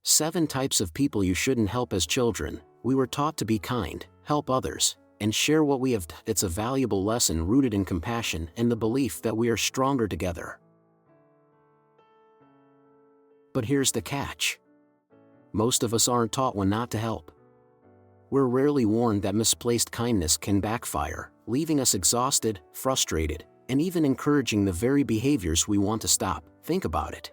7 types of people you shouldn't help. As children, we were taught to be kind, help others, and share what we have. It's a valuable lesson rooted in compassion and the belief that we are stronger together. But here's the catch. Most of us aren't taught when not to help. We're rarely warned that misplaced kindness can backfire, leaving us exhausted, frustrated, and even encouraging the very behaviors we want to stop. Think about it.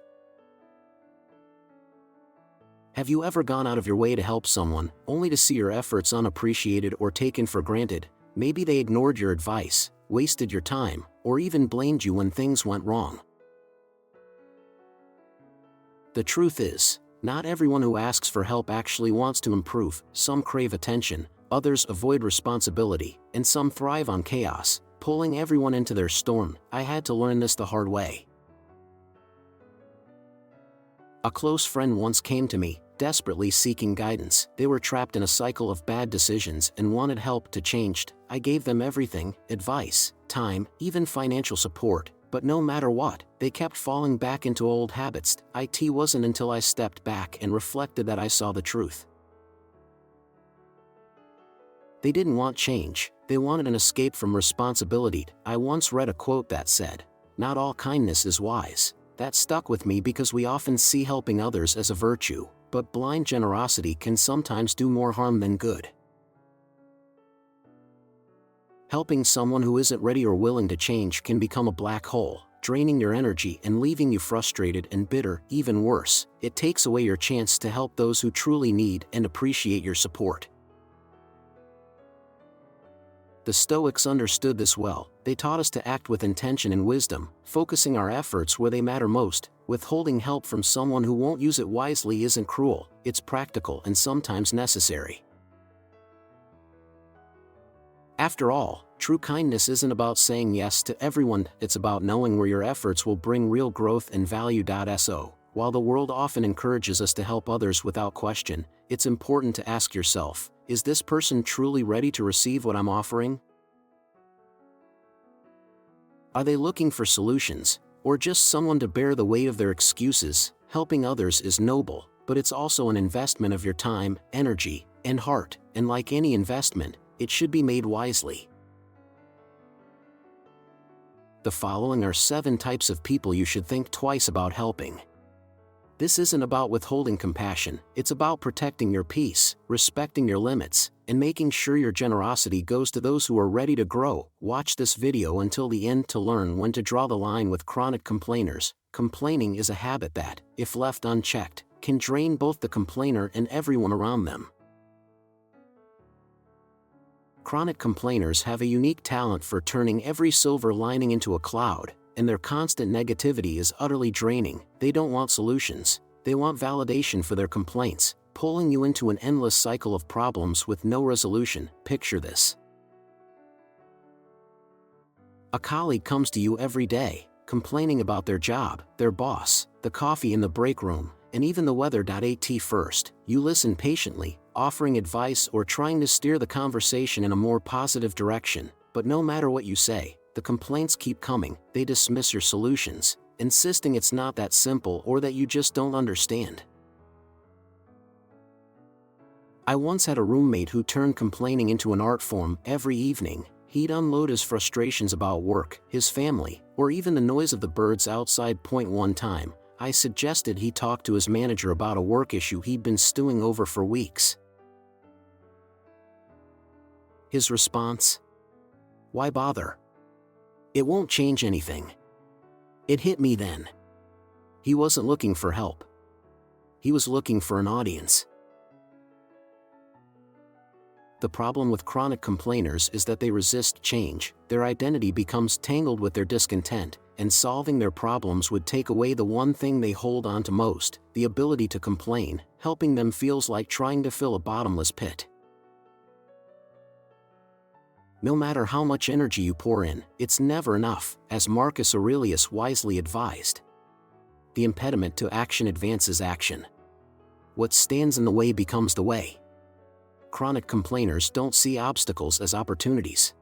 Have you ever gone out of your way to help someone, only to see your efforts unappreciated or taken for granted? Maybe they ignored your advice, wasted your time, or even blamed you when things went wrong. The truth is, not everyone who asks for help actually wants to improve. Some crave attention, others avoid responsibility, and some thrive on chaos, pulling everyone into their storm. I had to learn this the hard way. A close friend once came to me, desperately seeking guidance. They were trapped in a cycle of bad decisions and wanted help to change. I gave them everything: advice, time, even financial support. But no matter what, they kept falling back into old habits. It wasn't until I stepped back and reflected that I saw the truth. They didn't want change, they wanted an escape from responsibility. I once read a quote that said, "Not all kindness is wise." That stuck with me because we often see helping others as a virtue, but blind generosity can sometimes do more harm than good. Helping someone who isn't ready or willing to change can become a black hole, draining your energy and leaving you frustrated and bitter. Even worse, it takes away your chance to help those who truly need and appreciate your support. The Stoics understood this well. They taught us to act with intention and wisdom, focusing our efforts where they matter most. Withholding help from someone who won't use it wisely isn't cruel, it's practical and sometimes necessary. After all, true kindness isn't about saying yes to everyone, it's about knowing where your efforts will bring real growth and value. So, while the world often encourages us to help others without question, it's important to ask yourself, is this person truly ready to receive what I'm offering? Are they looking for solutions, or just someone to bear the weight of their excuses? Helping others is noble, but it's also an investment of your time, energy, and heart, and like any investment, it should be made wisely. The following are 7 types of people you should think twice about helping. This isn't about withholding compassion, it's about protecting your peace, respecting your limits, and making sure your generosity goes to those who are ready to grow. Watch this video until the end to learn when to draw the line with chronic complainers. Complaining is a habit that, if left unchecked, can drain both the complainer and everyone around them. Chronic complainers have a unique talent for turning every silver lining into a cloud, and their constant negativity is utterly draining. They don't want solutions, they want validation for their complaints, pulling you into an endless cycle of problems with no resolution. Picture this. A colleague comes to you every day, complaining about their job, their boss, the coffee in the break room, and even the weather. At first, you listen patiently, offering advice or trying to steer the conversation in a more positive direction, but no matter what you say, the complaints keep coming. They dismiss your solutions, insisting it's not that simple or that you just don't understand. I once had a roommate who turned complaining into an art form. Every evening, he'd unload his frustrations about work, his family, or even the noise of the birds outside. One time, I suggested he talk to his manager about a work issue he'd been stewing over for weeks. His response? Why bother? It won't change anything. It hit me then. He wasn't looking for help. He was looking for an audience. The problem with chronic complainers is that they resist change. Their identity becomes tangled with their discontent, and solving their problems would take away the one thing they hold on to most, the ability to complain. Helping them feels like trying to fill a bottomless pit. No matter how much energy you pour in, it's never enough, as Marcus Aurelius wisely advised. The impediment to action advances action. What stands in the way becomes the way. Chronic complainers don't see obstacles as opportunities.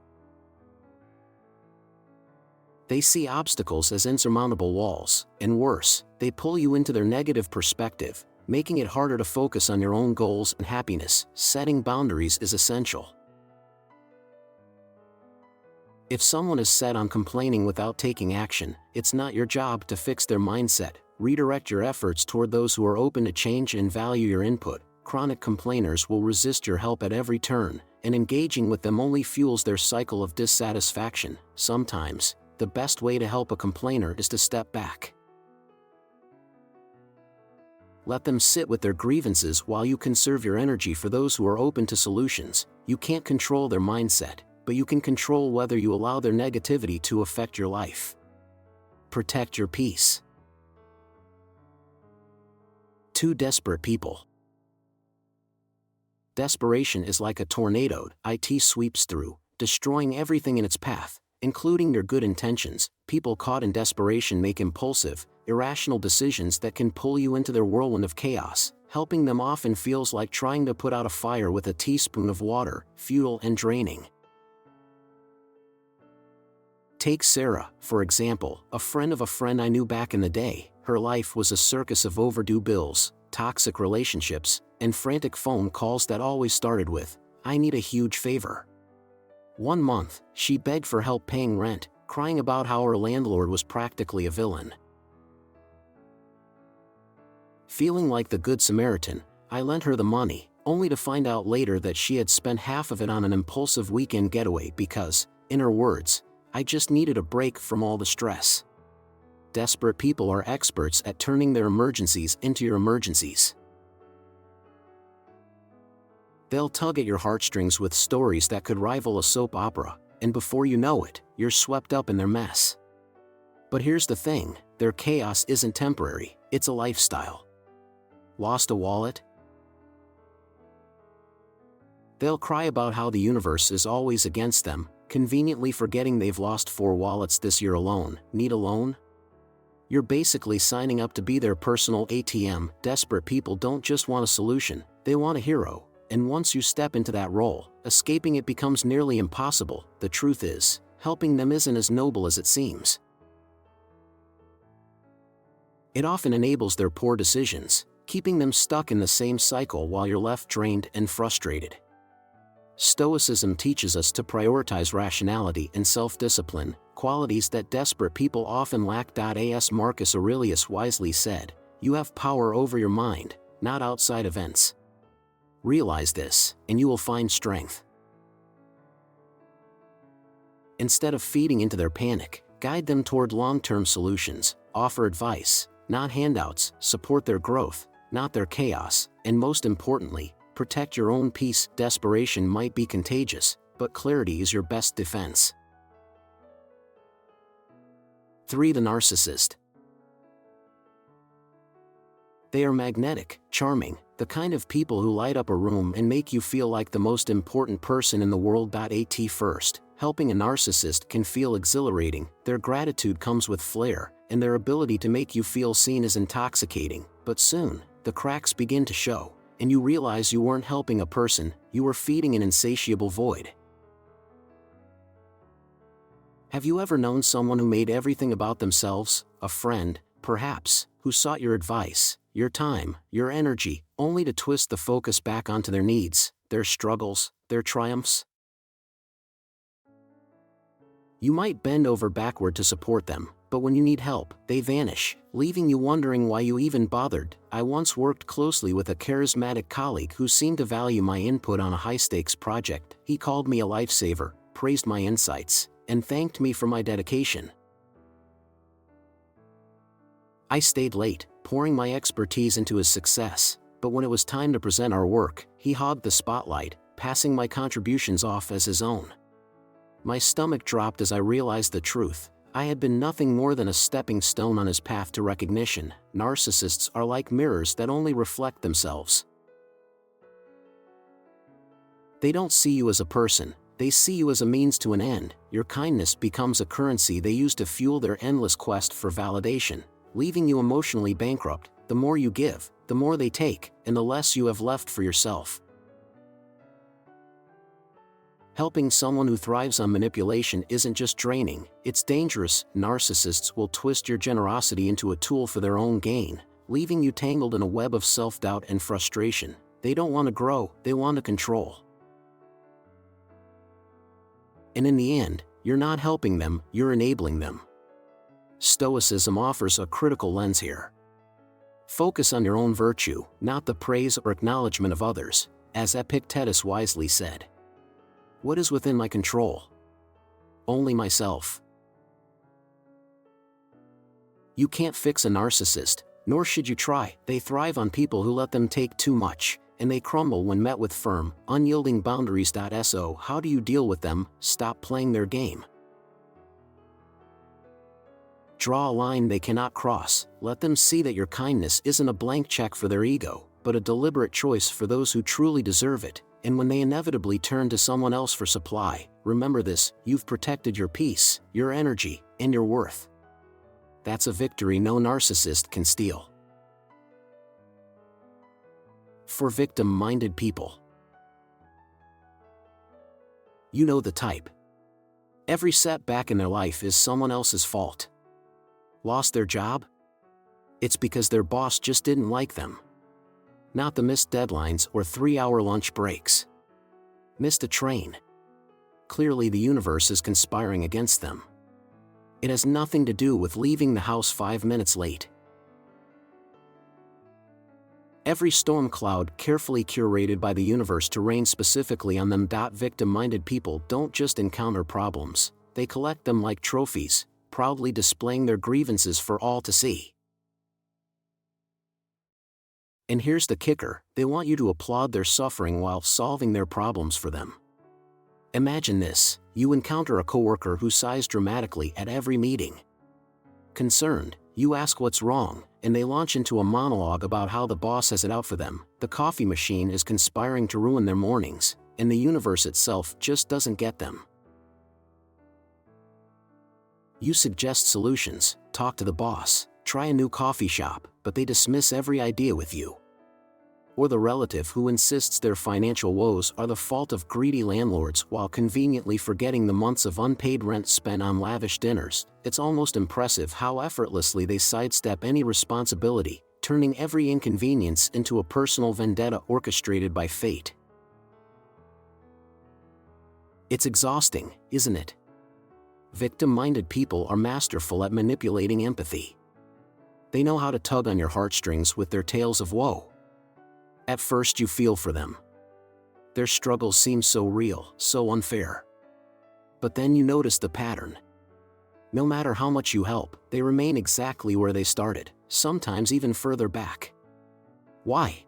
They see obstacles as insurmountable walls, and worse, they pull you into their negative perspective, making it harder to focus on your own goals and happiness. Setting boundaries is essential. If someone is set on complaining without taking action, it's not your job to fix their mindset. Redirect your efforts toward those who are open to change and value your input. Chronic complainers will resist your help at every turn, and engaging with them only fuels their cycle of dissatisfaction. Sometimes, the best way to help a complainer is to step back. Let them sit with their grievances while you conserve your energy for those who are open to solutions. You can't control their mindset, but you can control whether you allow their negativity to affect your life. Protect your peace. 2 desperate people. Desperation is like a tornado. It sweeps through, destroying everything in its path, including your good intentions. People caught in desperation make impulsive, irrational decisions that can pull you into their whirlwind of chaos. Helping them often feels like trying to put out a fire with a teaspoon of water, futile and draining. Take Sarah, for example, a friend of a friend I knew back in the day. Her life was a circus of overdue bills, toxic relationships, and frantic phone calls that always started with, "I need a huge favor." One month, she begged for help paying rent, crying about how her landlord was practically a villain. Feeling like the Good Samaritan, I lent her the money, only to find out later that she had spent half of it on an impulsive weekend getaway because, in her words, "I just needed a break from all the stress." Desperate people are experts at turning their emergencies into your emergencies. They'll tug at your heartstrings with stories that could rival a soap opera, and before you know it, you're swept up in their mess. But here's the thing, their chaos isn't temporary, it's a lifestyle. Lost a wallet? They'll cry about how the universe is always against them, conveniently forgetting they've lost 4 wallets this year alone. Need a loan? You're basically signing up to be their personal ATM. Desperate people don't just want a solution, they want a hero, and once you step into that role, escaping it becomes nearly impossible. The truth is, helping them isn't as noble as it seems. It often enables their poor decisions, keeping them stuck in the same cycle while you're left drained and frustrated. Stoicism teaches us to prioritize rationality and self-discipline, qualities that desperate people often lack. As Marcus Aurelius wisely said, "You have power over your mind, not outside events." Realize this, and you will find strength. Instead of feeding into their panic, guide them toward long-term solutions, offer advice, not handouts, support their growth, not their chaos, and most importantly, protect your own peace. Desperation might be contagious, but clarity is your best defense. 3. The narcissist. They are magnetic, charming, the kind of people who light up a room and make you feel like the most important person in the world. First, helping a narcissist can feel exhilarating. Their gratitude comes with flair, and their ability to make you feel seen is intoxicating. But soon, the cracks begin to show, and you realize you weren't helping a person, you were feeding an insatiable void. Have you ever known someone who made everything about themselves? A friend, perhaps, who sought your advice, your time, your energy, only to twist the focus back onto their needs, their struggles, their triumphs? You might bend over backward to support them, but when you need help, they vanish, leaving you wondering why you even bothered. I once worked closely with a charismatic colleague who seemed to value my input on a high-stakes project. He called me a lifesaver, praised my insights, and thanked me for my dedication. I stayed late, pouring my expertise into his success, but when it was time to present our work, he hogged the spotlight, passing my contributions off as his own. My stomach dropped as I realized the truth. I had been nothing more than a stepping stone on his path to recognition. Narcissists are like mirrors that only reflect themselves. They don't see you as a person, they see you as a means to an end. Your kindness becomes a currency they use to fuel their endless quest for validation, leaving you emotionally bankrupt. The more you give, the more they take, and the less you have left for yourself. Helping someone who thrives on manipulation isn't just draining, it's dangerous. Narcissists will twist your generosity into a tool for their own gain, leaving you tangled in a web of self-doubt and frustration. They don't want to grow, they want to control. And in the end, you're not helping them, you're enabling them. Stoicism offers a critical lens here. Focus on your own virtue, not the praise or acknowledgement of others, as Epictetus wisely said. What is within my control? Only myself. You can't fix a narcissist, nor should you try. They thrive on people who let them take too much, and they crumble when met with firm, unyielding boundaries. So how do you deal with them? Stop playing their game. Draw a line they cannot cross. Let them see that your kindness isn't a blank check for their ego, but a deliberate choice for those who truly deserve it. And when they inevitably turn to someone else for supply, remember this: you've protected your peace, your energy, and your worth. That's a victory no narcissist can steal. For victim-minded people. You know the type. Every setback in their life is someone else's fault. Lost their job? It's because their boss just didn't like them. Not the missed deadlines or 3-hour lunch breaks. Missed a train. Clearly the universe is conspiring against them. It has nothing to do with leaving the house 5 minutes late. Every storm cloud carefully curated by the universe to rain specifically on them. Victim-minded people don't just encounter problems, they collect them like trophies, proudly displaying their grievances for all to see. And here's the kicker: they want you to applaud their suffering while solving their problems for them. Imagine this: you encounter a coworker who sighs dramatically at every meeting. Concerned, you ask what's wrong, and they launch into a monologue about how the boss has it out for them, the coffee machine is conspiring to ruin their mornings, and the universe itself just doesn't get them. You suggest solutions, talk to the boss, try a new coffee shop, but they dismiss every idea with you. Or the relative who insists their financial woes are the fault of greedy landlords while conveniently forgetting the months of unpaid rent spent on lavish dinners. It's almost impressive how effortlessly they sidestep any responsibility, turning every inconvenience into a personal vendetta orchestrated by fate. It's exhausting, isn't it? Victim-minded people are masterful at manipulating empathy. They know how to tug on your heartstrings with their tales of woe. At first you feel for them. Their struggles seem so real, so unfair. But then you notice the pattern. No matter how much you help, they remain exactly where they started, sometimes even further back. Why?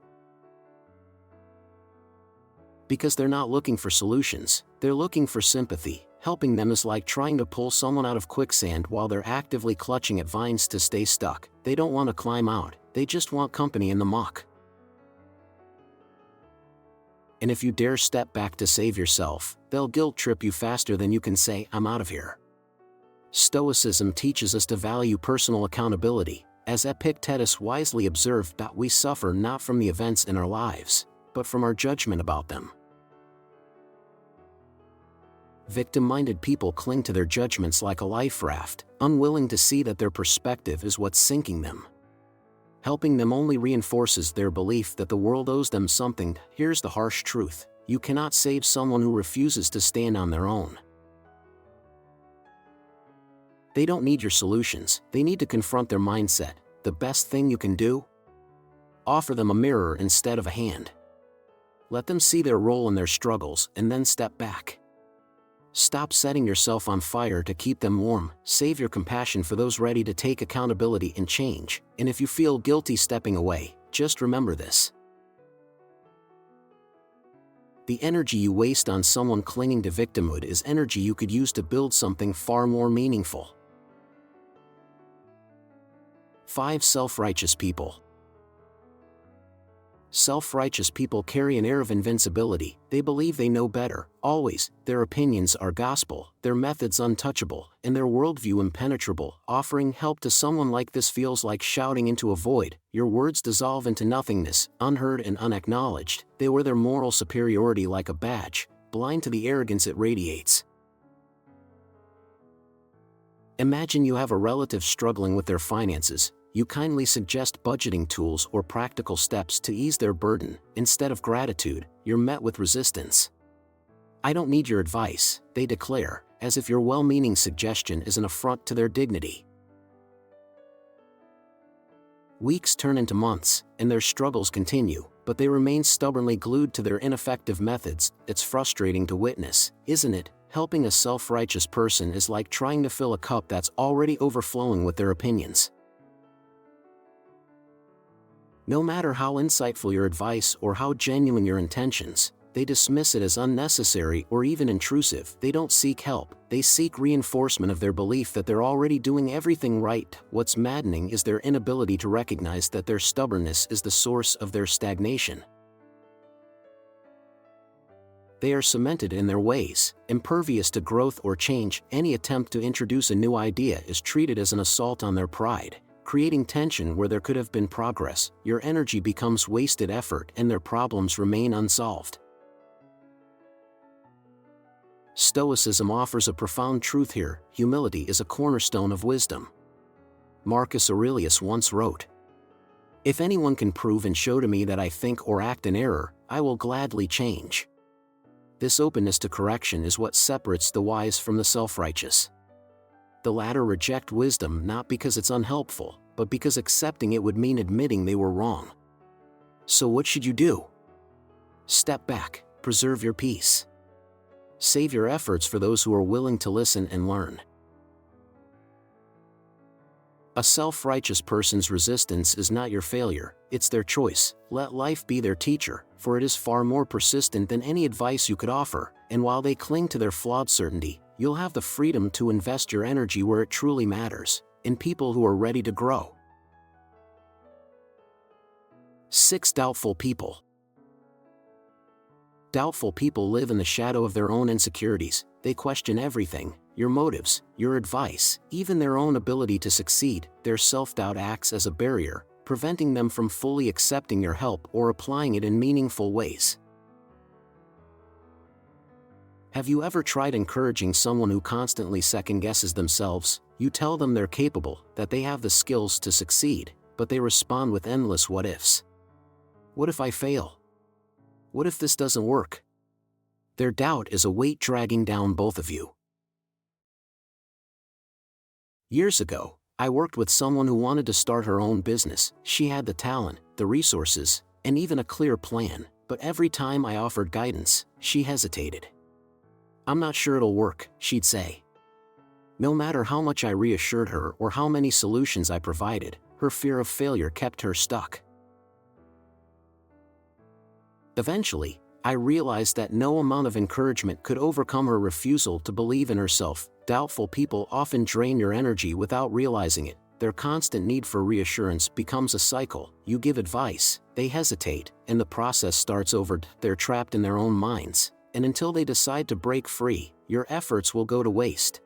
Because they're not looking for solutions, they're looking for sympathy. Helping them is like trying to pull someone out of quicksand while they're actively clutching at vines to stay stuck. They don't want to climb out, they just want company in the muck. And if you dare step back to save yourself, they'll guilt trip you faster than you can say, "I'm out of here." Stoicism teaches us to value personal accountability. As Epictetus wisely observed, we suffer not from the events in our lives, but from our judgment about them. Victim-minded people cling to their judgments like a life raft, unwilling to see that their perspective is what's sinking them. Helping them only reinforces their belief that the world owes them something. Here's the harsh truth: you cannot save someone who refuses to stand on their own. They don't need your solutions, they need to confront their mindset. The best thing you can do? Offer them a mirror instead of a hand. Let them see their role in their struggles, and then step back. Stop setting yourself on fire to keep them warm. Save your compassion for those ready to take accountability and change. And if you feel guilty stepping away, just remember this: the energy you waste on someone clinging to victimhood is energy you could use to build something far more meaningful. 5 Self-righteous people. Self-righteous people carry an air of invincibility. They believe they know better, always. Their opinions are gospel, their methods untouchable, and their worldview impenetrable. Offering help to someone like this feels like shouting into a void. Your words dissolve into nothingness, unheard and unacknowledged. They wear their moral superiority like a badge, blind to the arrogance it radiates. Imagine you have a relative struggling with their finances. you kindly suggest budgeting tools or practical steps to ease their burden. Instead of gratitude, you're met with resistance. "I don't need your advice," they declare, as if your well-meaning suggestion is an affront to their dignity. Weeks turn into months, and their struggles continue, but they remain stubbornly glued to their ineffective methods. It's frustrating to witness, isn't it? Helping a self-righteous person is like trying to fill a cup that's already overflowing with their opinions. No matter how insightful your advice or how genuine your intentions, they dismiss it as unnecessary or even intrusive. They don't seek help, they seek reinforcement of their belief that they're already doing everything right. What's maddening is their inability to recognize that their stubbornness is the source of their stagnation. They are cemented in their ways, impervious to growth or change. Any attempt to introduce a new idea is treated as an assault on their pride, creating tension where there could have been progress. Your energy becomes wasted effort and their problems remain unsolved. Stoicism offers a profound truth here: humility is a cornerstone of wisdom. Marcus Aurelius once wrote, "If anyone can prove and show to me that I think or act in error, I will gladly change." This openness to correction is what separates the wise from the self-righteous. The latter reject wisdom not because it's unhelpful, but because accepting it would mean admitting they were wrong. So what should you do? Step back, preserve your peace. Save your efforts for those who are willing to listen and learn. A self-righteous person's resistance is not your failure, it's their choice. Let life be their teacher, for it is far more persistent than any advice you could offer, and while they cling to their flawed certainty, you'll have the freedom to invest your energy where it truly matters, in people who are ready to grow. 6 Doubtful people. Doubtful people live in the shadow of their own insecurities. They question everything: your motives, your advice, even their own ability to succeed. Their self-doubt acts as a barrier, preventing them from fully accepting your help or applying it in meaningful ways. Have you ever tried encouraging someone who constantly second-guesses themselves? You tell them they're capable, that they have the skills to succeed, but they respond with endless what-ifs. What if I fail? What if this doesn't work? Their doubt is a weight dragging down both of you. Years ago, I worked with someone who wanted to start her own business. She had the talent, the resources, and even a clear plan, but every time I offered guidance, she hesitated. "I'm not sure it'll work," she'd say. No matter how much I reassured her or how many solutions I provided, her fear of failure kept her stuck. Eventually, I realized that no amount of encouragement could overcome her refusal to believe in herself. Doubtful people often drain your energy without realizing it. Their constant need for reassurance becomes a cycle. You give advice, they hesitate, and the process starts over. They're trapped in their own minds, and until they decide to break free, your efforts will go to waste.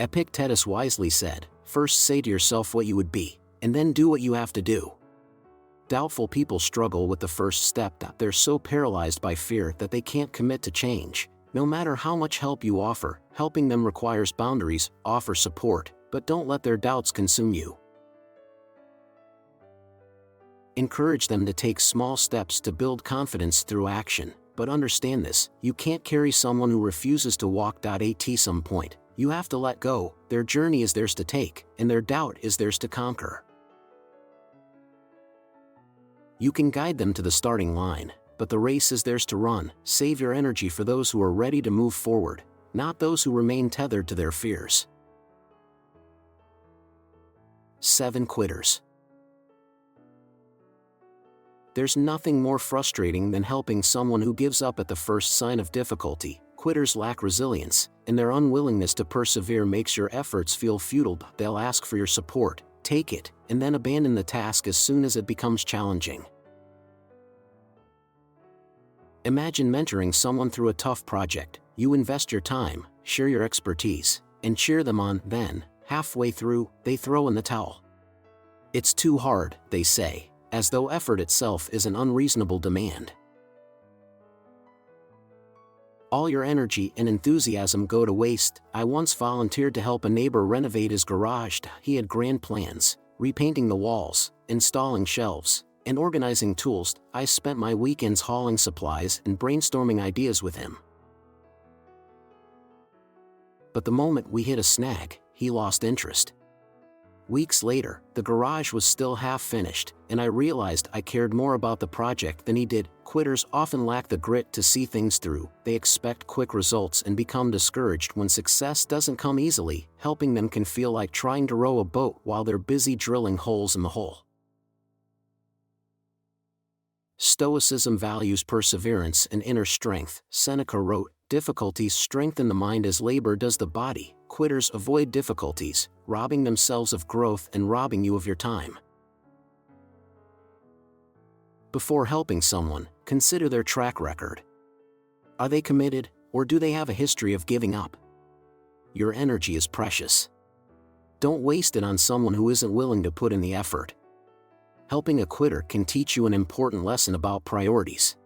Epictetus wisely said, "First say to yourself what you would be, and then do what you have to do." Doubtful people struggle with the first step. They're so paralyzed by fear that they can't commit to change. No matter how much help you offer, helping them requires boundaries. Offer support, but don't let their doubts consume you. Encourage them to take small steps to build confidence through action, but understand this: you can't carry someone who refuses to walk. At some point, you have to let go. Their journey is theirs to take, and their doubt is theirs to conquer. You can guide them to the starting line, but the race is theirs to run. Save your energy for those who are ready to move forward, not those who remain tethered to their fears. 7 Quitters. There's nothing more frustrating than helping someone who gives up at the first sign of difficulty. Quitters lack resilience, and their unwillingness to persevere makes your efforts feel futile. They'll ask for your support, take it, and then abandon the task as soon as it becomes challenging. Imagine mentoring someone through a tough project. You invest your time, share your expertise, and cheer them on. Then, halfway through, they throw in the towel. "It's too hard," they say, as though effort itself is an unreasonable demand. All your energy and enthusiasm go to waste. I once volunteered to help a neighbor renovate his garage. He had grand plans, repainting the walls, installing shelves, and organizing tools. I spent my weekends hauling supplies and brainstorming ideas with him. But the moment we hit a snag, he lost interest. Weeks later, the garage was still half finished, and I realized I cared more about the project than he did. Quitters often lack the grit to see things through. They expect quick results and become discouraged when success doesn't come easily. Helping them can feel like trying to row a boat while they're busy drilling holes in the hull. Stoicism values perseverance and inner strength. Seneca wrote, "Difficulties strengthen the mind as labor does the body." Quitters avoid difficulties, robbing themselves of growth and robbing you of your time. Before helping someone, consider their track record. Are they committed, or do they have a history of giving up? Your energy is precious. Don't waste it on someone who isn't willing to put in the effort. Helping a quitter can teach you an important lesson about priorities.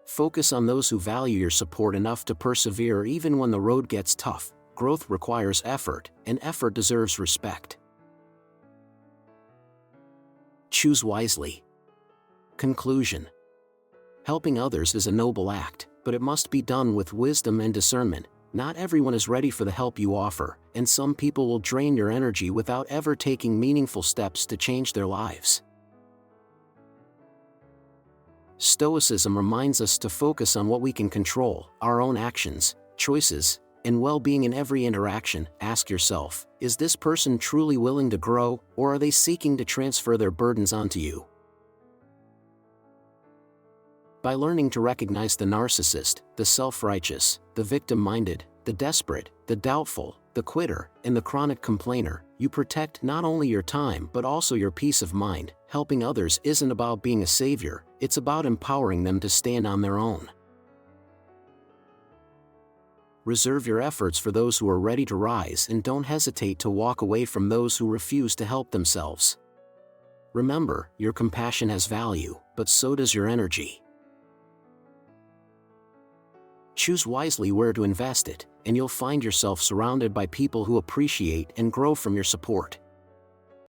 Focus on those who value your support enough to persevere even when the road gets tough. Growth requires effort, and effort deserves respect. Choose wisely. Conclusion. Helping others is a noble act, but it must be done with wisdom and discernment. Not everyone is ready for the help you offer, and some people will drain your energy without ever taking meaningful steps to change their lives. Stoicism reminds us to focus on what we can control, our own actions, choices, and well-being in every interaction. Ask yourself, is this person truly willing to grow, or are they seeking to transfer their burdens onto you? By learning to recognize the narcissist, the self-righteous, the victim-minded, the desperate, the doubtful, the quitter, and the chronic complainer, you protect not only your time but also your peace of mind. Helping others isn't about being a savior, it's about empowering them to stand on their own. Reserve your efforts for those who are ready to rise, and don't hesitate to walk away from those who refuse to help themselves. Remember, your compassion has value, but so does your energy. Choose wisely where to invest it, and you'll find yourself surrounded by people who appreciate and grow from your support.